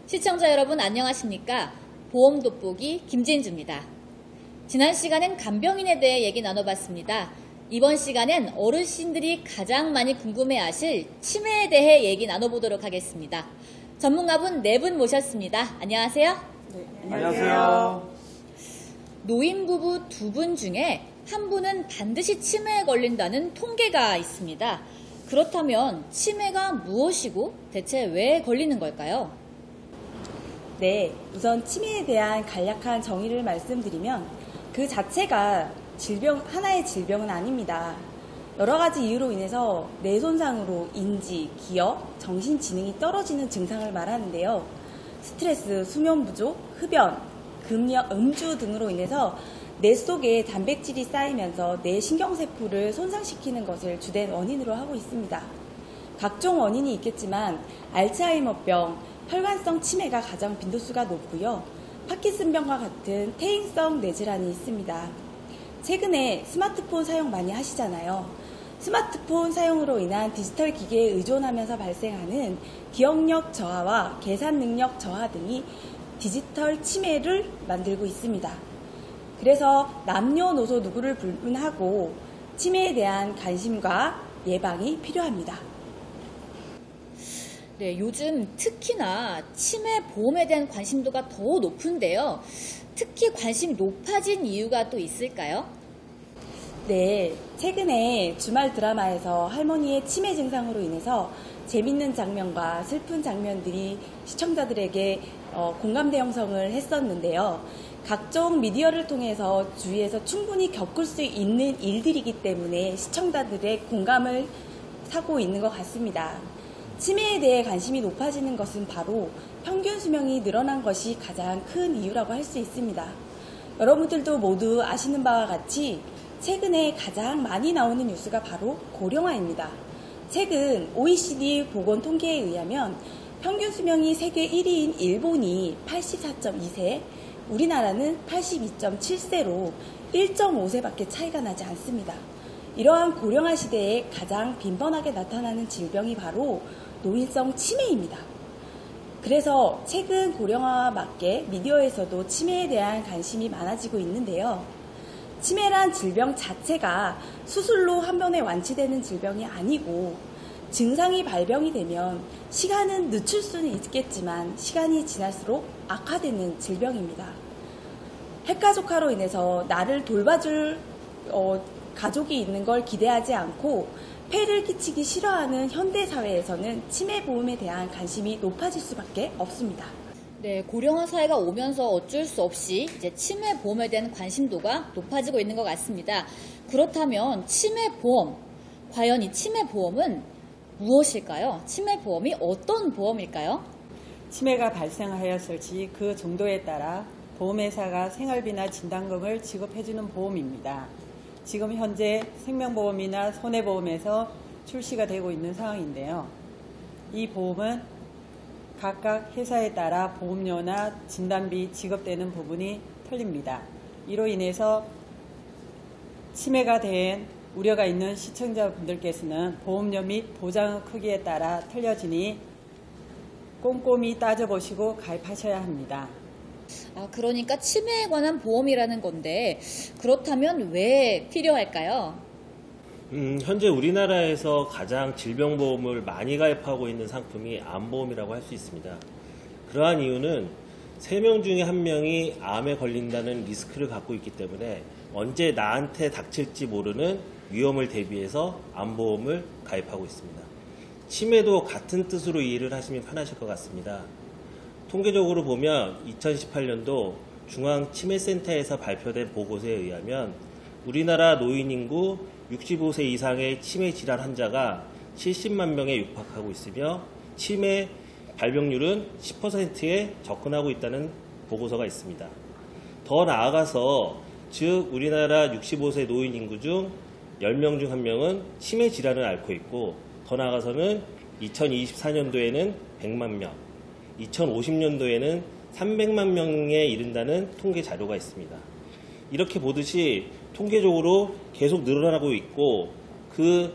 시청자 여러분 안녕하십니까? 보험 돋보기 김진주입니다. 지난 시간엔 간병인에 대해 얘기 나눠봤습니다. 이번 시간엔 어르신들이 가장 많이 궁금해하실 치매에 대해 얘기 나눠보도록 하겠습니다. 전문가분 4분 모셨습니다. 안녕하세요. 네, 안녕하세요. 노인 부부 2분 중에 한 분은 반드시 치매에 걸린다는 통계가 있습니다. 그렇다면 치매가 무엇이고 대체 왜 걸리는 걸까요? 네, 우선 치매에 대한 간략한 정의를 말씀드리면 그 자체가 하나의 질병은 아닙니다. 여러 가지 이유로 인해서 뇌 손상으로 인지, 기억, 정신 지능이 떨어지는 증상을 말하는데요. 스트레스, 수면 부족, 흡연, 금연, 음주 등으로 인해서 뇌 속에 단백질이 쌓이면서 뇌 신경세포를 손상시키는 것을 주된 원인으로 하고 있습니다. 각종 원인이 있겠지만 알츠하이머병, 혈관성 치매가 가장 빈도수가 높고요. 파킨슨병과 같은 퇴행성 뇌질환이 있습니다. 최근에 스마트폰 사용 많이 하시잖아요. 스마트폰 사용으로 인한 디지털 기기에 의존하면서 발생하는 기억력 저하와 계산 능력 저하 등이 디지털 치매를 만들고 있습니다. 그래서 남녀노소 누구를 불문하고 치매에 대한 관심과 예방이 필요합니다. 네, 요즘 특히나 치매 보험에 대한 관심도가 더 높은데요. 특히 관심이 높아진 이유가 또 있을까요? 네, 최근에 주말 드라마에서 할머니의 치매 증상으로 인해서 재밌는 장면과 슬픈 장면들이 시청자들에게 공감대 형성을 했었는데요. 각종 미디어를 통해서 주위에서 충분히 겪을 수 있는 일들이기 때문에 시청자들의 공감을 사고 있는 것 같습니다. 치매에 대해 관심이 높아지는 것은 바로 평균 수명이 늘어난 것이 가장 큰 이유라고 할 수 있습니다. 여러분들도 모두 아시는 바와 같이 최근에 가장 많이 나오는 뉴스가 바로 고령화입니다. 최근 OECD 보건 통계에 의하면 평균 수명이 세계 1위인 일본이 84.2세, 우리나라는 82.7세로 1.5세밖에 차이가 나지 않습니다. 이러한 고령화 시대에 가장 빈번하게 나타나는 질병이 바로 노인성 치매입니다. 그래서 최근 고령화와 맞게 미디어에서도 치매에 대한 관심이 많아지고 있는데요. 치매란 질병 자체가 수술로 한 번에 완치되는 질병이 아니고 증상이 발병이 되면 시간은 늦출 수는 있겠지만 시간이 지날수록 악화되는 질병입니다. 핵가족화로 인해서 나를 돌봐줄 가족이 있는 걸 기대하지 않고 폐를 끼치기 싫어하는 현대사회에서는 치매보험에 대한 관심이 높아질 수밖에 없습니다. 네, 고령화 사회가 오면서 어쩔 수 없이 이제 치매보험에 대한 관심도가 높아지고 있는 것 같습니다. 그렇다면 치매보험, 과연 이 치매보험은 무엇일까요? 치매보험이 어떤 보험일까요? 치매가 발생하였을 시 그 정도에 따라 보험회사가 생활비나 진단금을 지급해주는 보험입니다. 지금 현재 생명보험이나 손해보험에서 출시가 되고 있는 상황인데요. 이 보험은 각각 회사에 따라 보험료나 진단비 지급되는 부분이 틀립니다. 이로 인해서 치매가 된 우려가 있는 시청자분들께서는 보험료 및 보장 크기에 따라 틀려지니 꼼꼼히 따져보시고 가입하셔야 합니다. 그러니까 치매에 관한 보험이라는 건데 그렇다면 왜 필요할까요? 현재 우리나라에서 가장 질병보험을 많이 가입하고 있는 상품이 암보험이라고 할 수 있습니다. 그러한 이유는 3명 중에 1명이 암에 걸린다는 리스크를 갖고 있기 때문에 언제 나한테 닥칠지 모르는 위험을 대비해서 암보험을 가입하고 있습니다. 치매도 같은 뜻으로 이해를 하시면 편하실 것 같습니다. 통계적으로 보면 2018년도 중앙치매센터에서 발표된 보고서에 의하면 우리나라 노인 인구 65세 이상의 치매 질환 환자가 70만 명에 육박하고 있으며 치매 발병률은 10%에 접근하고 있다는 보고서가 있습니다. 더 나아가서 즉 우리나라 65세 노인 인구 중 10명 중 1명은 치매 질환을 앓고 있고, 더 나아가서는 2024년도에는 100만 명, 2050년도에는 300만 명에 이른다는 통계 자료가 있습니다. 이렇게 보듯이 통계적으로 계속 늘어나고 있고, 그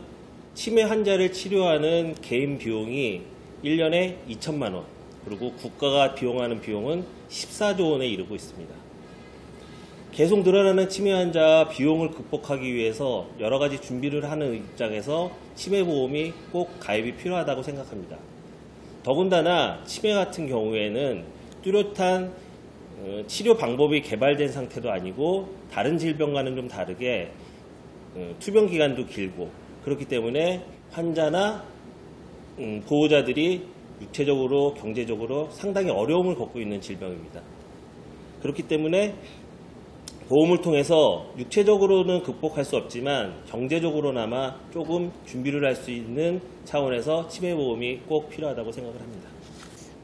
치매 환자를 치료하는 개인 비용이 1년에 2천만 원, 그리고 국가가 비용하는 비용은 14조 원에 이르고 있습니다. 계속 늘어나는 치매 환자 비용을 극복하기 위해서 여러 가지 준비를 하는 입장에서 치매보험이 꼭 가입이 필요하다고 생각합니다. 더군다나 치매 같은 경우에는 뚜렷한 치료 방법이 개발된 상태도 아니고 다른 질병과는 좀 다르게 투병 기간도 길고, 그렇기 때문에 환자나 보호자들이 육체적으로 경제적으로 상당히 어려움을 겪고 있는 질병입니다. 그렇기 때문에 보험을 통해서 육체적으로는 극복할 수 없지만 경제적으로나마 조금 준비를 할 수 있는 차원에서 치매보험이 꼭 필요하다고 생각을 합니다.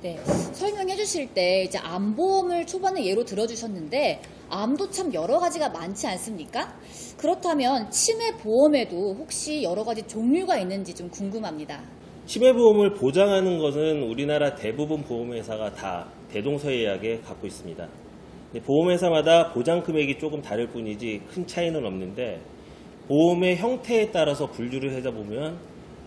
네, 설명해 주실 때 이제 암보험을 초반에 예로 들어주셨는데 암도 참 여러 가지가 많지 않습니까? 그렇다면 치매보험에도 혹시 여러 가지 종류가 있는지 좀 궁금합니다. 치매보험을 보장하는 것은 우리나라 대부분 보험회사가 다 대동소이하게 갖고 있습니다. 보험회사마다 보장 금액이 조금 다를 뿐이지 큰 차이는 없는데, 보험의 형태에 따라서 분류를 하다 보면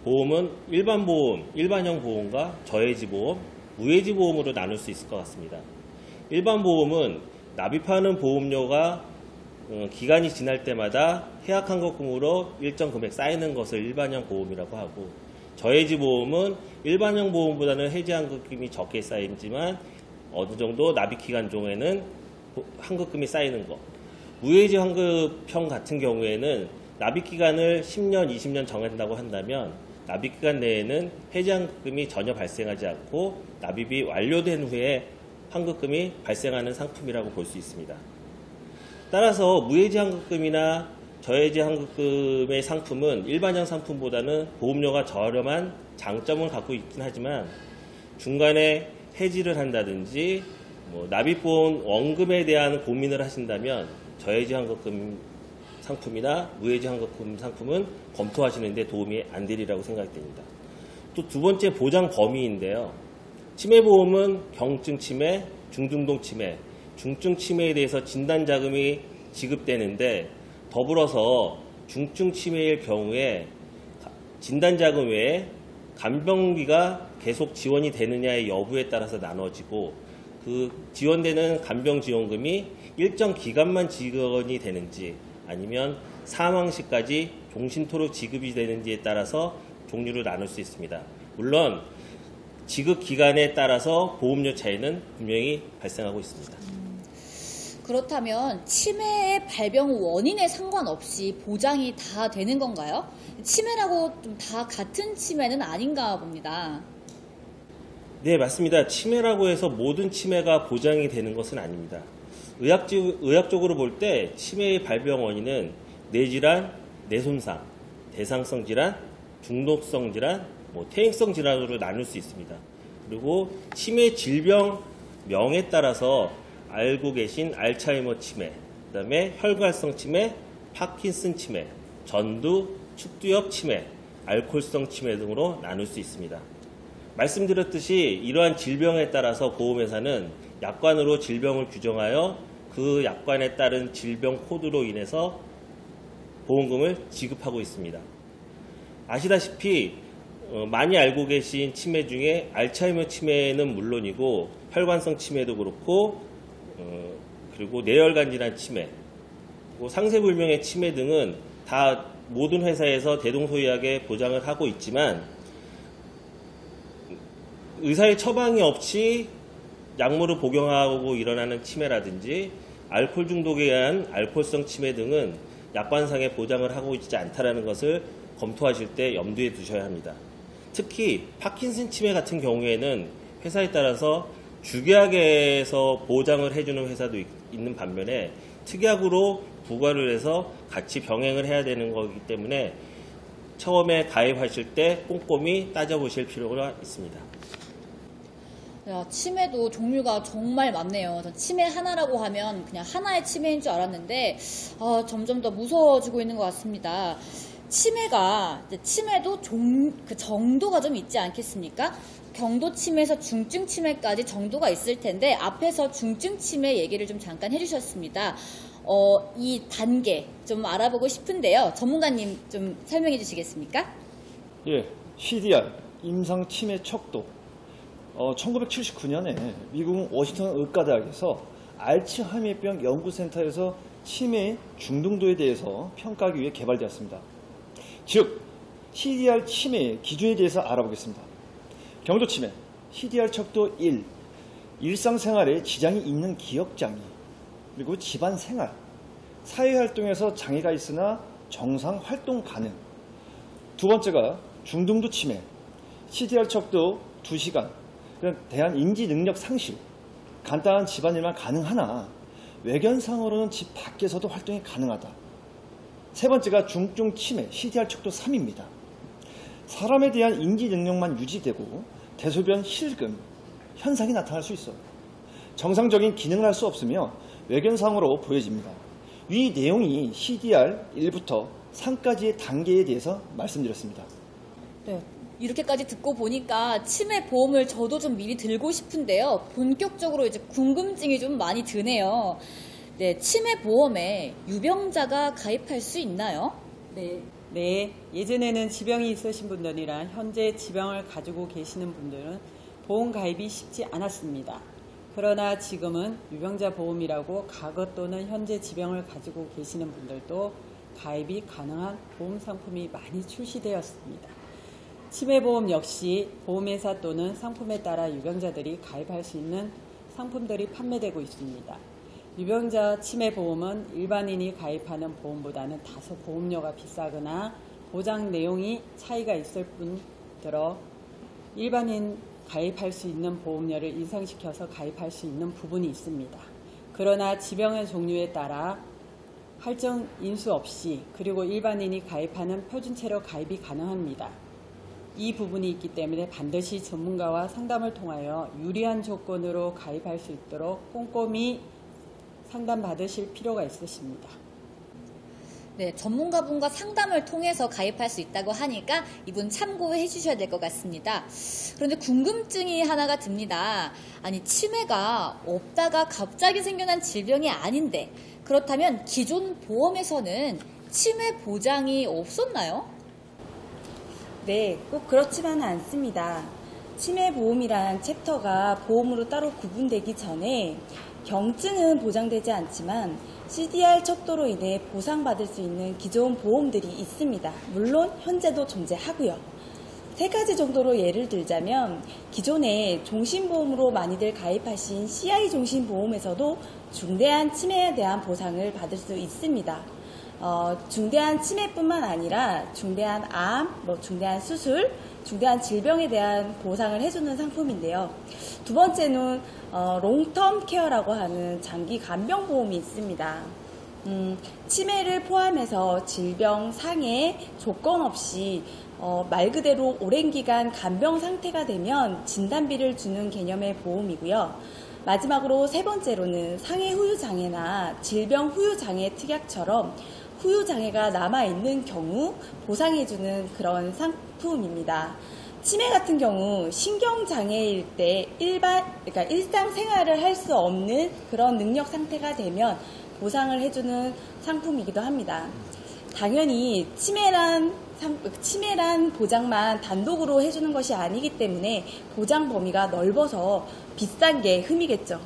보험은 일반 보험, 일반형 보험과 저해지 보험, 무해지 보험으로 나눌 수 있을 것 같습니다. 일반 보험은 납입하는 보험료가 기간이 지날 때마다 해약환급금으로 일정 금액 쌓이는 것을 일반형 보험이라고 하고, 저해지 보험은 일반형 보험보다는 해지환급금이 적게 쌓이지만 어느 정도 납입 기간 중에는 환급금이 쌓이는 것. 무해지 환급형 같은 경우에는 납입 기간을 10년, 20년 정한다고 한다면 납입 기간 내에는 해지 환급금이 전혀 발생하지 않고 납입이 완료된 후에 환급금이 발생하는 상품이라고 볼 수 있습니다. 따라서 무해지 환급금이나 저해지 환급금의 상품은 일반형 상품보다는 보험료가 저렴한 장점을 갖고 있긴 하지만, 중간에 해지를 한다든지 납입본 원금에 대한 고민을 하신다면 저해지 환급금 상품이나 무해지 환급금 상품은 검토하시는 데 도움이 안 되리라고 생각됩니다. 또 두 번째 보장 범위인데요. 치매보험은 경증 치매, 중등동 치매, 중증 치매에 대해서 진단자금이 지급되는데, 더불어서 중증 치매일 경우에 진단자금 외에 간병비가 계속 지원이 되느냐의 여부에 따라서 나눠지고, 그 지원되는 간병지원금이 일정 기간만 지원이 되는지 아니면 사망 시까지 종신토록 지급이 되는지에 따라서 종류를 나눌 수 있습니다. 물론 지급 기간에 따라서 보험료 차이는 분명히 발생하고 있습니다. 그렇다면 치매의 발병 원인에 상관없이 보장이 다 되는 건가요? 치매라고 좀 다 같은 치매는 아닌가 봅니다. 네, 맞습니다. 치매라고 해서 모든 치매가 보장이 되는 것은 아닙니다. 의학적으로 볼 때 치매의 발병 원인은 뇌질환, 뇌손상, 대상성 질환, 중독성 질환, 퇴행성 질환으로 나눌 수 있습니다. 그리고 치매 질병명에 따라서 알고 계신 알츠하이머 치매, 그 다음에 혈관성 치매, 파킨슨 치매, 전두, 축두엽 치매, 알코올성 치매 등으로 나눌 수 있습니다. 말씀드렸듯이 이러한 질병에 따라서 보험회사는 약관으로 질병을 규정하여 그 약관에 따른 질병 코드로 인해서 보험금을 지급하고 있습니다. 아시다시피 많이 알고 계신 치매 중에 알츠하이머 치매는 물론이고 혈관성 치매도 그렇고 그리고 뇌혈관 질환 치매, 상세불명의 치매 등은 다 모든 회사에서 대동소이하게 보장을 하고 있지만, 의사의 처방이 없이 약물을 복용하고 일어나는 치매라든지 알코올 중독에 의한 알코올성 치매 등은 약관상의 보장을 하고 있지 않다는 것을 검토하실 때 염두에 두셔야 합니다. 특히 파킨슨 치매 같은 경우에는 회사에 따라서 주계약에서 보장을 해주는 회사도 있는 반면에 특약으로 부과를 해서 같이 병행을 해야 되는 거기 때문에 처음에 가입하실 때 꼼꼼히 따져보실 필요가 있습니다. 야, 치매도 종류가 정말 많네요. 전 치매 하나라고 하면 그냥 하나의 치매인 줄 알았는데 점점 더 무서워지고 있는 것 같습니다. 치매도 그 정도가 좀 있지 않겠습니까? 경도 치매에서 중증 치매까지 정도가 있을 텐데 앞에서 중증 치매 얘기를 좀 잠깐 해주셨습니다. 이 단계 좀 알아보고 싶은데요. 전문가님 좀 설명해 주시겠습니까? 예, CDR, 임상 치매 척도. 1979년에 미국 워싱턴 의과대학에서 알츠하이머병 연구센터에서 치매 중등도에 대해서 평가하기 위해 개발되었습니다. 즉, CDR 치매의 기준에 대해서 알아보겠습니다. 경도 치매, CDR 척도 1, 일상생활에 지장이 있는 기억장애, 그리고 집안 생활, 사회활동에서 장애가 있으나 정상 활동 가능. 두 번째가 중등도 치매, CDR 척도 2시간, 대한 인지 능력 상실, 간단한 집안일만 가능하나 외견상으로는 집 밖에서도 활동이 가능하다. 세 번째가 중증 치매, CDR 척도 3입니다. 사람에 대한 인지 능력만 유지되고 대소변 실금 현상이 나타날 수 있어요. 정상적인 기능을 할 수 없으며 외견상으로 보여집니다. 이 내용이 CDR 1부터 3까지의 단계에 대해서 말씀드렸습니다. 네. 이렇게까지 듣고 보니까 치매 보험을 저도 좀 미리 들고 싶은데요. 본격적으로 이제 궁금증이 좀 많이 드네요. 네, 치매 보험에 유병자가 가입할 수 있나요? 네, 예전에는 지병이 있으신 분들이랑 현재 지병을 가지고 계시는 분들은 보험 가입이 쉽지 않았습니다. 그러나 지금은 유병자 보험이라고 과거 또는 현재 지병을 가지고 계시는 분들도 가입이 가능한 보험 상품이 많이 출시되었습니다. 치매보험 역시 보험회사 또는 상품에 따라 유병자들이 가입할 수 있는 상품들이 판매되고 있습니다. 유병자 치매보험은 일반인이 가입하는 보험보다는 다소 보험료가 비싸거나 보장 내용이 차이가 있을 뿐더러 일반인 가입할 수 있는 보험료를 인상시켜서 가입할 수 있는 부분이 있습니다. 그러나 지병의 종류에 따라 할증 인수 없이 그리고 일반인이 가입하는 표준체로 가입이 가능합니다. 이 부분이 있기 때문에 반드시 전문가와 상담을 통하여 유리한 조건으로 가입할 수 있도록 꼼꼼히 상담받으실 필요가 있으십니다. 네, 전문가분과 상담을 통해서 가입할 수 있다고 하니까 이분 참고해 주셔야 될 것 같습니다. 그런데 궁금증이 하나가 듭니다. 아니, 치매가 없다가 갑자기 생겨난 질병이 아닌데 그렇다면 기존 보험에서는 치매 보장이 없었나요? 네, 꼭 그렇지만은 않습니다. 치매보험이란 챕터가 보험으로 따로 구분되기 전에 경증은 보장되지 않지만 CDR 척도로 인해 보상받을 수 있는 기존 보험들이 있습니다. 물론 현재도 존재하고요. 3가지 정도로 예를 들자면 기존에 종신보험으로 많이들 가입하신 CI 종신보험에서도 중대한 치매에 대한 보상을 받을 수 있습니다. 중대한 치매뿐만 아니라 중대한 암, 중대한 수술, 중대한 질병에 대한 보상을 해주는 상품인데요. 두 번째는 롱텀 케어라고 하는 장기 간병보험이 있습니다. 치매를 포함해서 질병, 상해, 조건 없이 말 그대로 오랜 기간 간병 상태가 되면 진단비를 주는 개념의 보험이고요. 마지막으로 세 번째로는 상해 후유 장애나 질병 후유 장애 특약처럼 후유 장애가 남아있는 경우 보상해주는 그런 상품입니다. 치매 같은 경우 신경장애일 때 그러니까 일상생활을 할 수 없는 그런 능력 상태가 되면 보상을 해주는 상품이기도 합니다. 당연히 치매란 보장만 단독으로 해주는 것이 아니기 때문에 보장 범위가 넓어서 비싼 게 흠이겠죠.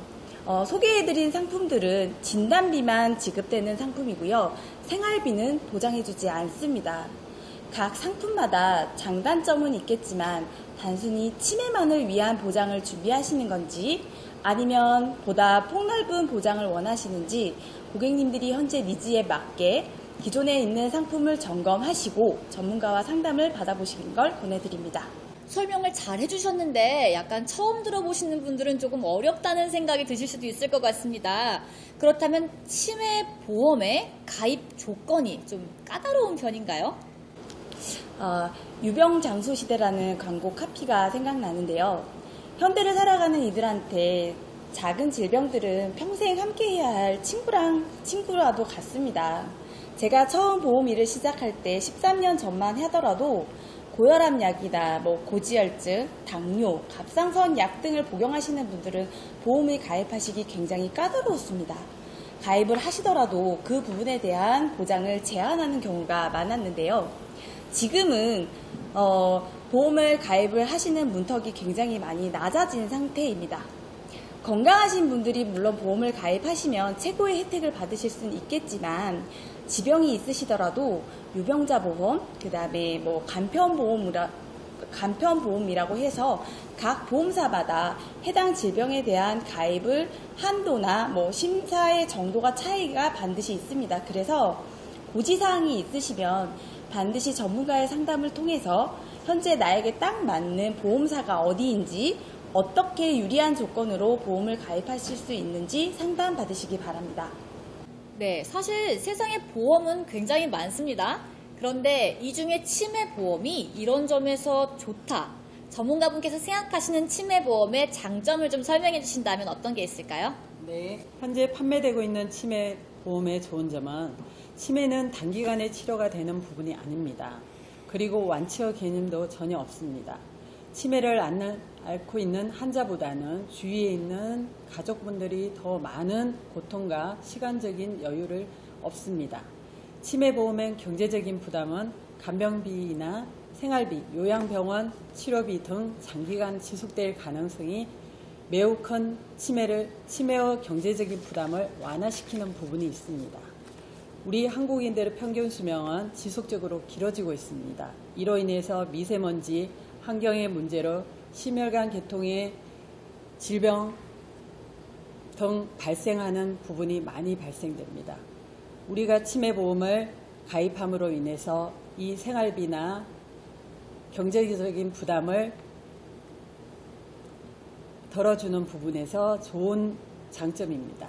소개해드린 상품들은 진단비만 지급되는 상품이고요. 생활비는 보장해주지 않습니다. 각 상품마다 장단점은 있겠지만 단순히 치매만을 위한 보장을 준비하시는 건지 아니면 보다 폭넓은 보장을 원하시는지 고객님들이 현재 니즈에 맞게 기존에 있는 상품을 점검하시고 전문가와 상담을 받아보시는 걸 권해드립니다. 설명을 잘 해주셨는데 약간 처음 들어보시는 분들은 조금 어렵다는 생각이 드실 수도 있을 것 같습니다. 그렇다면 치매 보험의 가입 조건이 좀 까다로운 편인가요? 유병장수 시대라는 광고 카피가 생각나는데요. 현대를 살아가는 이들한테 작은 질병들은 평생 함께해야 할 친구라도 같습니다. 제가 처음 보험 일을 시작할 때 13년 전만 하더라도 고혈압 약이나 고지혈증, 당뇨, 갑상선 약 등을 복용하시는 분들은 보험을 가입하시기 굉장히 까다로웠습니다. 가입을 하시더라도 그 부분에 대한 보장을 제한하는 경우가 많았는데요. 지금은 보험을 가입을 하시는 문턱이 굉장히 많이 낮아진 상태입니다. 건강하신 분들이 물론 보험을 가입하시면 최고의 혜택을 받으실 수는 있겠지만 지병이 있으시더라도 유병자 보험, 그 다음에 간편보험이라고 해서 각 보험사마다 해당 질병에 대한 가입을 한도나 심사의 정도가 차이가 반드시 있습니다. 그래서 고지사항이 있으시면 반드시 전문가의 상담을 통해서 현재 나에게 딱 맞는 보험사가 어디인지 어떻게 유리한 조건으로 보험을 가입하실 수 있는지 상담 받으시기 바랍니다. 네, 사실 세상에 보험은 굉장히 많습니다. 그런데 이 중에 치매보험이 이런 점에서 좋다. 전문가분께서 생각하시는 치매보험의 장점을 좀 설명해 주신다면 어떤 게 있을까요? 네, 현재 판매되고 있는 치매보험의 좋은 점은 치매는 단기간에 치료가 되는 부분이 아닙니다. 그리고 완치의 개념도 전혀 없습니다. 치매를 앓고 있는 환자보다는 주위에 있는 가족분들이 더 많은 고통과 시간적인 여유를 얻습니다. 치매보험의 경제적인 부담은 간병비나 생활비, 요양병원 치료비 등 장기간 지속될 가능성이 매우 큰 치매의 경제적인 부담을 완화시키는 부분이 있습니다. 우리 한국인들의 평균 수명은 지속적으로 길어지고 있습니다. 이로 인해서 미세먼지, 환경의 문제로 심혈관 계통의 질병 등 발생하는 부분이 많이 발생됩니다. 우리가 치매보험을 가입함으로 인해서 이 생활비나 경제적인 부담을 덜어주는 부분에서 좋은 장점입니다.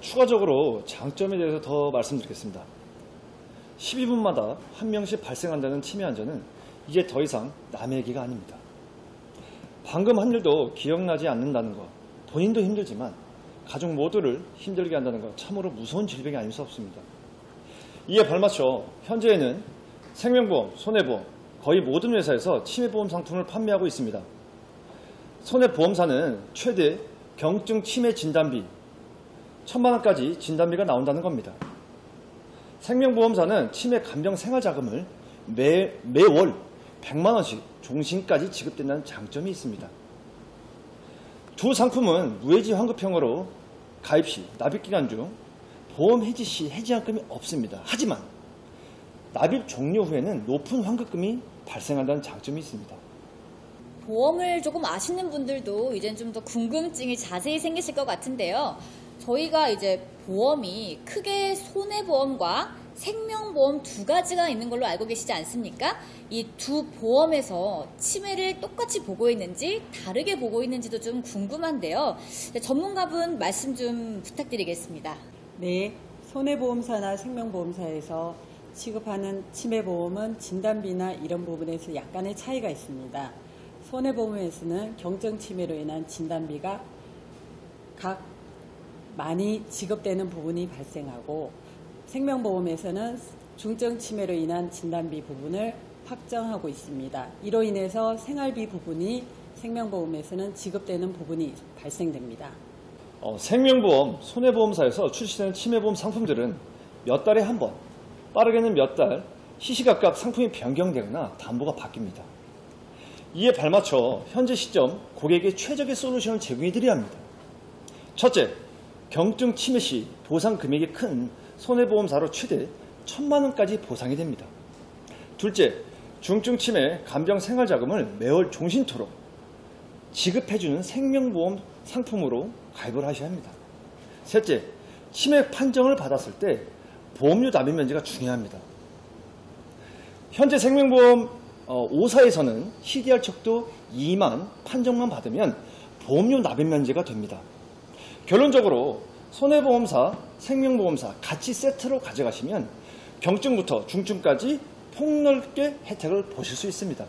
추가적으로 장점에 대해서 더 말씀드리겠습니다. 12분마다 한 명씩 발생한다는 치매 환자는 이제 더 이상 남의 얘기가 아닙니다. 방금 한 일도 기억나지 않는다는 것, 본인도 힘들지만 가족 모두를 힘들게 한다는 것, 참으로 무서운 질병이 아닐 수 없습니다. 이에 발맞춰 현재에는 생명보험, 손해보험, 거의 모든 회사에서 치매보험 상품을 판매하고 있습니다. 손해보험사는 최대 경증 치매 진단비 1,000만 원까지 진단비가 나온다는 겁니다. 생명보험사는 치매 간병 생활자금을 매월 100만 원씩 종신까지 지급된다는 장점이 있습니다. 두 상품은 무해지 환급형으로 가입 시, 납입기간 중 보험 해지 시 해지환급이 없습니다. 하지만 납입 종료 후에는 높은 환급금이 발생한다는 장점이 있습니다. 보험을 조금 아시는 분들도 이젠 좀 더 궁금증이 자세히 생기실 것 같은데요. 저희가 이제 보험이 크게 손해보험과 생명보험 두 가지가 있는 걸로 알고 계시지 않습니까? 이 두 보험에서 치매를 똑같이 보고 있는지 다르게 보고 있는지도 좀 궁금한데요. 전문가분 말씀 좀 부탁드리겠습니다. 네, 손해보험사나 생명보험사에서 취급하는 치매보험은 진단비나 이런 부분에서 약간의 차이가 있습니다. 손해보험에서는 경증 치매로 인한 진단비가 각 많이 지급되는 부분이 발생하고 생명보험에서는 중증 치매로 인한 진단비 부분을 확정하고 있습니다. 이로 인해서 생활비 부분이 생명보험에서는 지급되는 부분이 발생됩니다. 생명보험, 손해보험사에서 출시되는 치매보험 상품들은 몇 달에 한 번, 빠르게는 몇 달, 시시각각 상품이 변경되거나 담보가 바뀝니다. 이에 발맞춰 현재 시점 고객에게 최적의 솔루션을 제공해드려야 합니다. 첫째, 경증 치매 시 보상 금액이 큰 손해보험사로 최대 1,000만 원까지 보상이 됩니다. 둘째, 중증 치매 간병 생활자금을 매월 종신토록 지급해주는 생명보험 상품으로 가입을 하셔야 합니다. 셋째, 치매 판정을 받았을 때 보험료 납입 면제가 중요합니다. 현재 생명보험 5사에서는 CDR 척도 2만 판정만 받으면 보험료 납입 면제가 됩니다. 결론적으로 손해보험사, 생명보험사 같이 세트로 가져가시면 경증부터 중증까지 폭넓게 혜택을 보실 수 있습니다.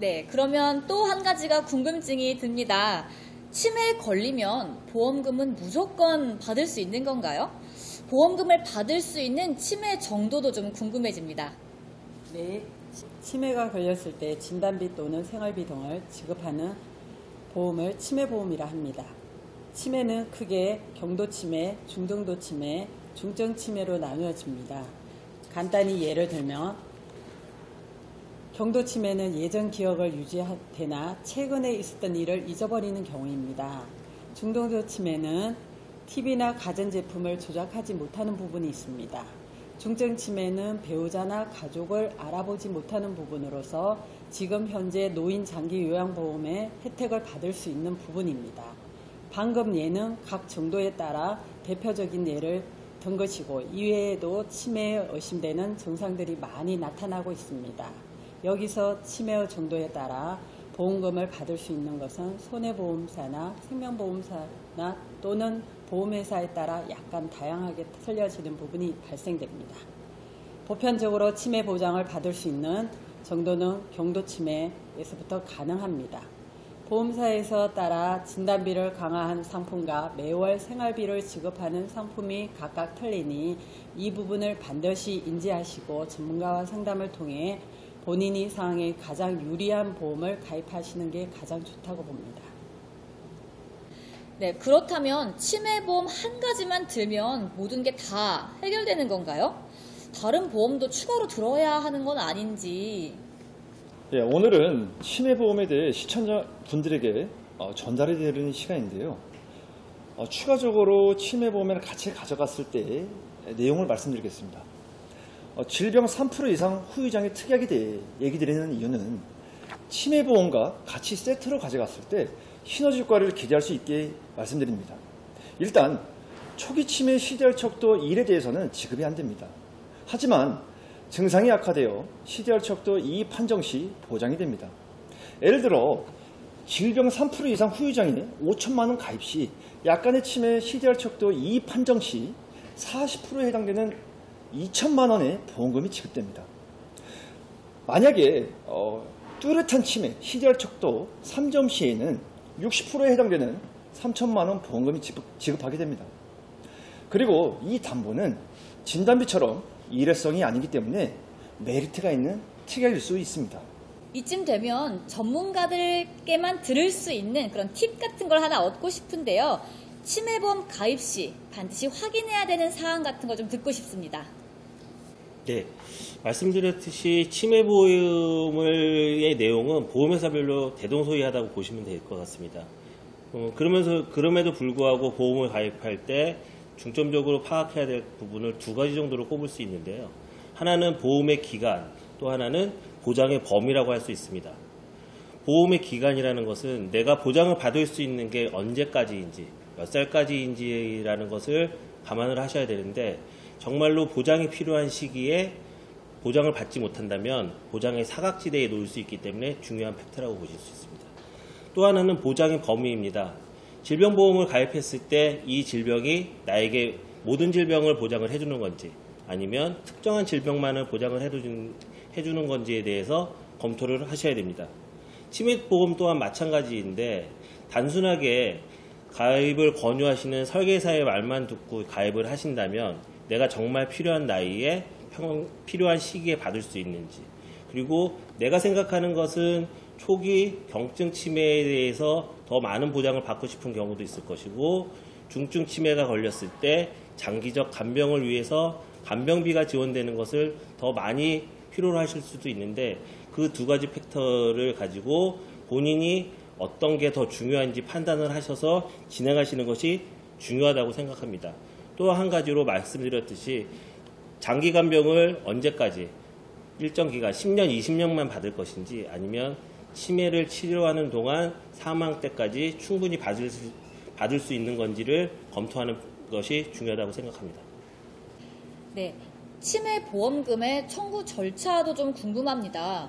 네, 그러면 또 한 가지가 궁금증이 듭니다. 치매에 걸리면 보험금은 무조건 받을 수 있는 건가요? 보험금을 받을 수 있는 치매 정도도 좀 궁금해집니다. 네, 치매가 걸렸을 때 진단비 또는 생활비 등을 지급하는 보험을 치매보험이라 합니다. 치매는 크게 경도치매, 중등도치매, 중증치매로 나누어집니다. 간단히 예를 들면 경도치매는 예전 기억을 유지되나 최근에 있었던 일을 잊어버리는 경우입니다. 중등도치매는 TV나 가전제품을 조작하지 못하는 부분이 있습니다. 중증치매는 배우자나 가족을 알아보지 못하는 부분으로서 지금 현재 노인 장기 요양보험의 혜택을 받을 수 있는 부분입니다. 방금 예는 각 정도에 따라 대표적인 예를 든 것이고 이외에도 치매에 의심되는 증상들이 많이 나타나고 있습니다. 여기서 치매의 정도에 따라 보험금을 받을 수 있는 것은 손해보험사나 생명보험사나 또는 보험회사에 따라 약간 다양하게 틀려지는 부분이 발생됩니다. 보편적으로 치매 보장을 받을 수 있는 정도는 경도치매에서부터 가능합니다. 보험사에서 따라 진단비를 강화한 상품과 매월 생활비를 지급하는 상품이 각각 틀리니 이 부분을 반드시 인지하시고 전문가와 상담을 통해 본인이 상황에 가장 유리한 보험을 가입하시는 게 가장 좋다고 봅니다. 네, 그렇다면 치매보험 한 가지만 들면 모든 게 다 해결되는 건가요? 다른 보험도 추가로 들어야 하는 건 아닌지. 예, 오늘은 치매보험에 대해 시청자분들에게 전달해드리는 시간인데요. 추가적으로 치매보험을 같이 가져갔을 때 내용을 말씀드리겠습니다. 질병 3% 이상 후유장애 특약에 대해 얘기 드리는 이유는 치매보험과 같이 세트로 가져갔을 때 시너지 효과를 기대할 수 있게 말씀드립니다. 일단 초기 치매 CDR 척도 1에 대해서는 지급이 안 됩니다. 하지만 증상이 악화되어 CDR 척도 2 판정 시 보장이 됩니다. 예를 들어 질병 3% 이상 후유장애 5천만 원 가입 시 약간의 치매 CDR 척도 2 판정 시 40%에 해당되는 2천만 원의 보험금이 지급됩니다. 만약에 뚜렷한 치매 CDR 척도 3점 시에는 60%에 해당되는 3천만 원 보험금이 지급하게 됩니다. 그리고 이 담보는 진단비처럼 일회성이 아니기 때문에 메리트가 있는 특약일 수 있습니다. 이쯤 되면 전문가들께만 들을 수 있는 그런 팁 같은 걸 하나 얻고 싶은데요. 치매보험 가입 시 반드시 확인해야 되는 사항 같은 거 좀 듣고 싶습니다. 네, 말씀드렸듯이 치매보험의 내용은 보험회사별로 대동소이하다고 보시면 될 것 같습니다. 그럼에도 불구하고 보험을 가입할 때 중점적으로 파악해야 될 부분을 두 가지 정도로 꼽을 수 있는데요. 하나는 보험의 기간, 또 하나는 보장의 범위라고 할 수 있습니다. 보험의 기간이라는 것은 내가 보장을 받을 수 있는 게 언제까지인지, 몇 살까지인지라는 것을 감안을 하셔야 되는데 정말로 보장이 필요한 시기에 보장을 받지 못한다면 보장의 사각지대에 놓일 수 있기 때문에 중요한 팩트라고 보실 수 있습니다. 또 하나는 보장의 범위입니다. 질병보험을 가입했을 때 이 질병이 나에게 모든 질병을 보장을 해주는 건지 아니면 특정한 질병만을 보장을 해주는 건지에 대해서 검토를 하셔야 됩니다. 치매보험 또한 마찬가지인데 단순하게 가입을 권유하시는 설계사의 말만 듣고 가입을 하신다면 내가 정말 필요한 나이에 필요한 시기에 받을 수 있는지, 그리고 내가 생각하는 것은 초기 경증 치매에 대해서 더 많은 보장을 받고 싶은 경우도 있을 것이고 중증 치매가 걸렸을 때 장기적 간병을 위해서 간병비가 지원되는 것을 더 많이 필요로 하실 수도 있는데 그 두 가지 팩터를 가지고 본인이 어떤 게 더 중요한지 판단을 하셔서 진행하시는 것이 중요하다고 생각합니다. 또 한 가지로 말씀드렸듯이 장기 간병을 언제까지 일정 기간 10년, 20년만 받을 것인지 아니면 치매를 치료하는 동안 사망 때까지 충분히 받을 수 있는 건지를 검토하는 것이 중요하다고 생각합니다. 네, 치매 보험금의 청구 절차도 좀 궁금합니다.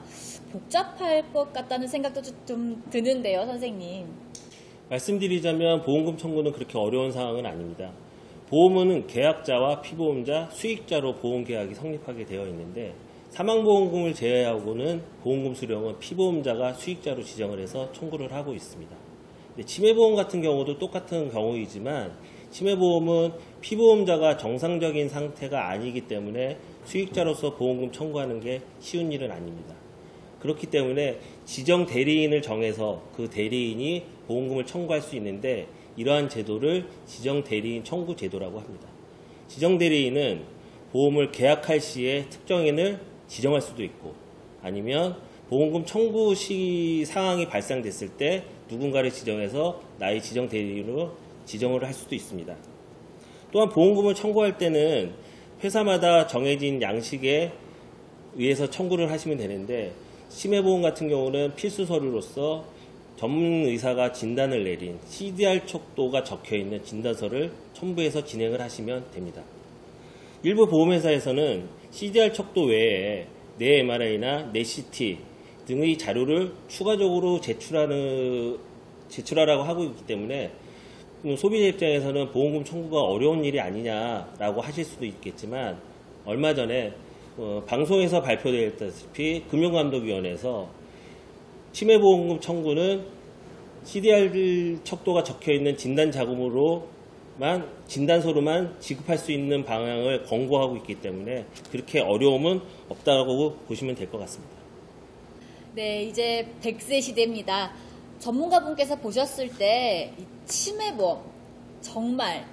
복잡할 것 같다는 생각도 좀 드는데요, 선생님. 말씀드리자면 보험금 청구는 그렇게 어려운 사항은 아닙니다. 보험은 계약자와 피보험자, 수익자로 보험계약이 성립하게 되어 있는데 사망보험금을 제외하고는 보험금 수령은 피보험자가 수익자로 지정을 해서 청구를 하고 있습니다. 치매보험 같은 경우도 똑같은 경우이지만 치매보험은 피보험자가 정상적인 상태가 아니기 때문에 수익자로서 보험금 청구하는 게 쉬운 일은 아닙니다. 그렇기 때문에 지정 대리인을 정해서 그 대리인이 보험금을 청구할 수 있는데 이러한 제도를 지정 대리인 청구 제도라고 합니다. 지정 대리인은 보험을 계약할 시에 특정인을 지정할 수도 있고 아니면 보험금 청구 시 상황이 발생됐을 때 누군가를 지정해서 나의 지정 대리인으로 지정을 할 수도 있습니다. 또한 보험금을 청구할 때는 회사마다 정해진 양식에 의해서 청구를 하시면 되는데 치매보험 같은 경우는 필수 서류로서 전문 의사가 진단을 내린 CDR 척도가 적혀있는 진단서를 첨부해서 진행을 하시면 됩니다. 일부 보험회사에서는 CDR 척도 외에 내 MRI나 내 CT 등의 자료를 추가적으로 제출하라고 하고 있기 때문에 소비자 입장에서는 보험금 청구가 어려운 일이 아니냐라고 하실 수도 있겠지만 얼마 전에 방송에서 발표되었다시피 금융감독위원회에서 치매보험금 청구는 CDR 척도가 적혀있는 진단서로만 지급할 수 있는 방향을 권고하고 있기 때문에 그렇게 어려움은 없다고 보시면 될 것 같습니다. 네, 이제 100세 시대입니다. 전문가분께서 보셨을 때 이 치매보험 정말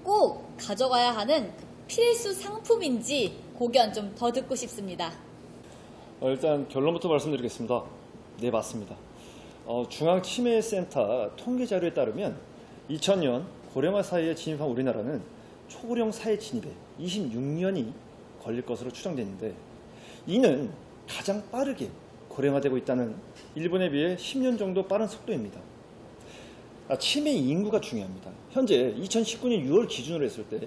꼭 가져가야 하는 필수 상품인지 고견 좀 더 듣고 싶습니다. 일단 결론부터 말씀드리겠습니다. 네, 맞습니다. 중앙치매센터 통계자료에 따르면 2000년 고령화 사회에 진입한 우리나라는 초고령 사회 진입에 26년이 걸릴 것으로 추정되는데 이는 가장 빠르게 고령화되고 있다는 일본에 비해 10년 정도 빠른 속도입니다. 치매 인구가 중요합니다. 현재 2019년 6월 기준으로 했을 때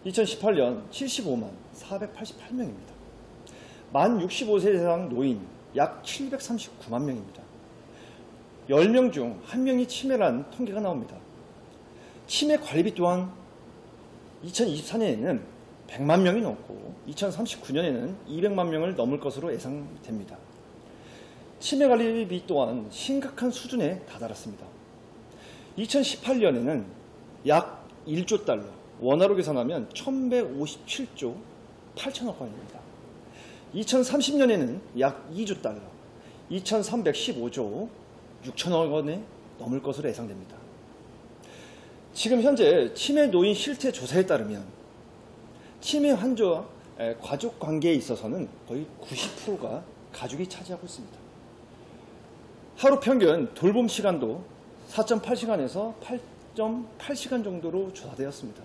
2018년 75만 488명입니다. 만 65세 이상 노인 약 739만 명입니다. 10명 중 1명이 치매라는 통계가 나옵니다. 치매 관리비 또한 2024년에는 100만 명이 넘고 2039년에는 200만 명을 넘을 것으로 예상됩니다. 치매 관리비 또한 심각한 수준에 다다랐습니다. 2018년에는 약 1조 달러, 원화로 계산하면 1157조 8천억 원입니다. 2030년에는 약 2조 달러, 2315조 6천억 원에 넘을 것으로 예상됩니다. 지금 현재 치매 노인 실태 조사에 따르면 치매 환자와 가족 관계에 있어서는 거의 90%가 가족이 차지하고 있습니다. 하루 평균 돌봄 시간도 4.8시간에서 8.8시간 정도로 조사되었습니다.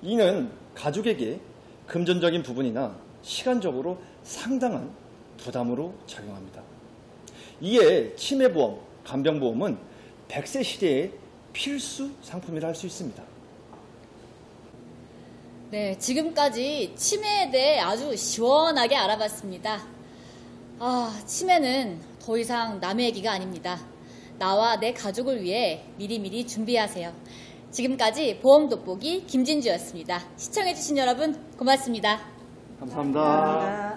이는 가족에게 금전적인 부분이나 시간적으로 상당한 부담으로 작용합니다. 이에 치매보험, 간병보험은 100세 시대의 필수 상품이라 할 수 있습니다. 네, 지금까지 치매에 대해 아주 시원하게 알아봤습니다. 치매는 더 이상 남의 얘기가 아닙니다. 나와 내 가족을 위해 미리미리 준비하세요. 지금까지 보험 돋보기 김진주였습니다. 시청해주신 여러분 고맙습니다. 감사합니다.